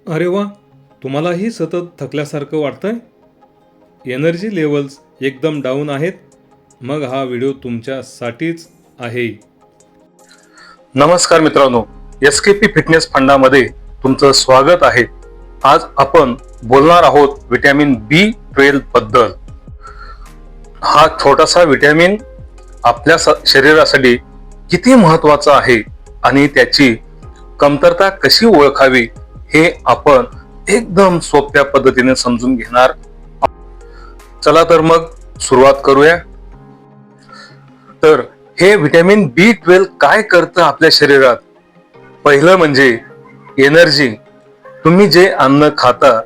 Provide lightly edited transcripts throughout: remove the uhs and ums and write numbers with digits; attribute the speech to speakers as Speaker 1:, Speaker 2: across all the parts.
Speaker 1: अरे वा, तुम्हालाही सतत थकल्यासारखं वाटतंय? एनर्जी लेवल्स एकदम डाऊन आहेत? मग हा व्हिडिओ तुमच्यासाठीच आहे.
Speaker 2: नमस्कार मित्रांनो, एसकेपी फिटनेस फंडामध्ये तुमचं स्वागत आहे. आज आपण बोलणार आहोत विटॅमिन B12 बद्दल. हा छोटासा विटॅमिन आपल्या शरीरासाठी किती महत्वाचा आहे आणि त्याची कमतरता कशी ओळखावी हे आपण एकदम सोप्या पद्धतीने समजून घेणार. चला तर मग सुरुवात करूया. तर हे विटॅमिन B12 काय करतं आपल्या शरीरात? पहिलं म्हणजे एनर्जी. तुम्ही जे अन्न खाता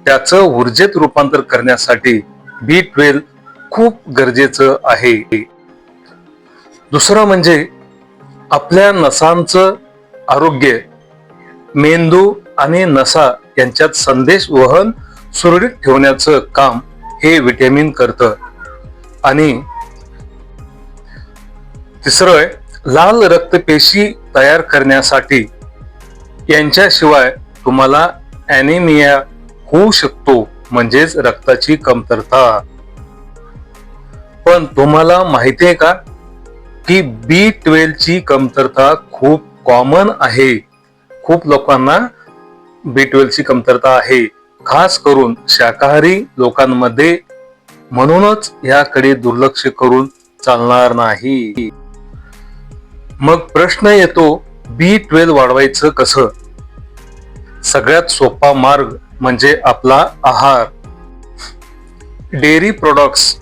Speaker 2: त्याचं ऊर्जेत रूपांतर करण्यासाठी B12 खूप गरजेचं आहे. दुसरं म्हणजे आपल्या नसांचं आरोग्य. मेंदू आणि नसा यांच्यात संदेश वहन सुरळीत ठेवण्याचं काम हे विटॅमिन करतं. आणि तिसरं, लाल रक्तपेशी तयार करण्यासाठी. यांच्याशिवाय तुम्हाला ॲनिमिया होऊ शकतो, म्हणजेच रक्ताची कमतरता. पण तुम्हाला माहिती आहे का की B12 ची कमतरता खूप कॉमन आहे. खूप लोकांना B12 ची कमतरता आहे, खास करून शाकाहारी लोकांमध्ये. म्हणूनच याकडे दुर्लक्ष करून चालणार नाही. मग प्रश्न येतो, B12 वाढवायचं कसं? सगळ्यात सोपा मार्ग म्हणजे आपला आहार. डेअरी प्रोडक्ट्स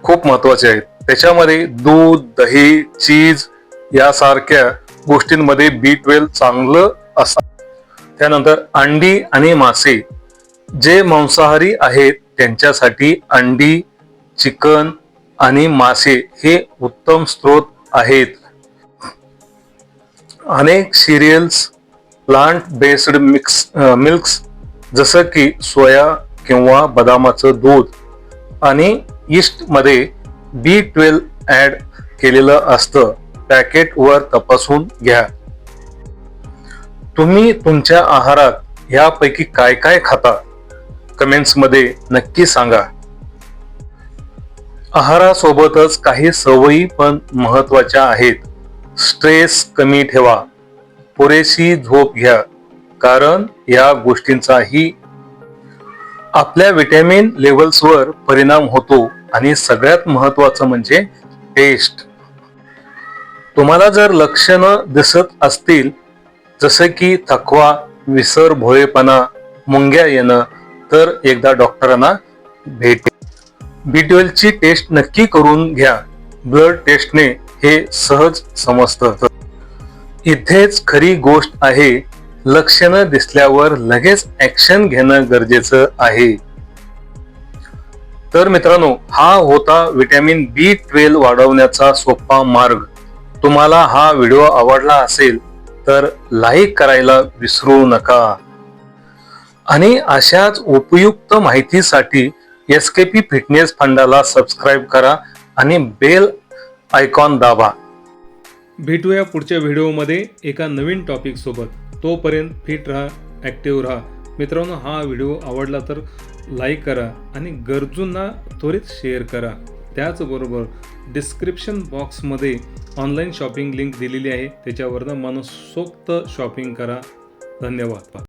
Speaker 2: खूप महत्वाचे आहेत. त्याच्यामध्ये दूध, दही, चीज यासारख्या गोष्टींमध्ये B12 चांगलं असतं. त्यानंतर अंडी आणि मासे. जे मांसाहारी आहेत त्यांच्यासाठी अंडी, चिकन आणि मासे हे उत्तम स्रोत आहेत. अनेक सिरियल्स, प्लांट बेस्ड मिल्क्स जसं की सोया किंवा बदामाचं दूध आणि ईस्ट मध्ये B12 ऍड केलेलं असतं. पॅकेट वर तपासून घ्या. तुम्ही तुमच्या आहारात यापैकी काय काय खाता? कमेंट्स मध्ये नक्की सांगा. आहारासोबतच काही सवयी पण महत्वाच्या आहेत. स्ट्रेस कमी ठेवा. पुरेशी झोप घ्या, कारण या गोष्टींचाही आपल्या विटॅमिन लेवल्सवर परिणाम होतो. आणि सगळ्यात महत्वाचं म्हणजे टेस्ट. तुम्हाला जर लक्षणं दिसत असतील, जसे की थकवा, विसर, भोळेपणा, मुंग्या येणं, तर एकदा डॉक्टरांना भेटा. B12 ची टेस्ट नक्की करून घ्या. ब्लड टेस्टने हे सहज समजतं. इथेच खरी गोष्ट आहे. लक्षणं दिसल्यावर लगेच ऍक्शन घेणं गरजेचं आहे. तर मित्रांनो, हा होता विटॅमिन B12 वाढवण्याचा सोपा मार्ग. तुम्हाला हा व्हिडिओ आवडला असेल तर लाईक करायला विसरू नका. आणि अशाच उपयुक्त माहितीसाठी एसकेपी फिटनेस फंडाला सबस्क्राईब करा आणि बेल आयकॉन दाबा.
Speaker 1: भेटूया पुढच्या व्हिडिओमध्ये एका नवीन टॉपिक सोबत. तोपर्यंत फिट राहा, ॲक्टिव्ह राहा. मित्रांनो, हा व्हिडिओ आवडला तर लाईक करा आणि गरजूंना त्वरित शेअर करा. त्याचबरोबर डिस्क्रिप्शन बॉक्समध्ये ऑनलाईन शॉपिंग लिंक दिलेली आहे, त्याच्यावरनं मनसोक्त शॉपिंग करा. धन्यवाद.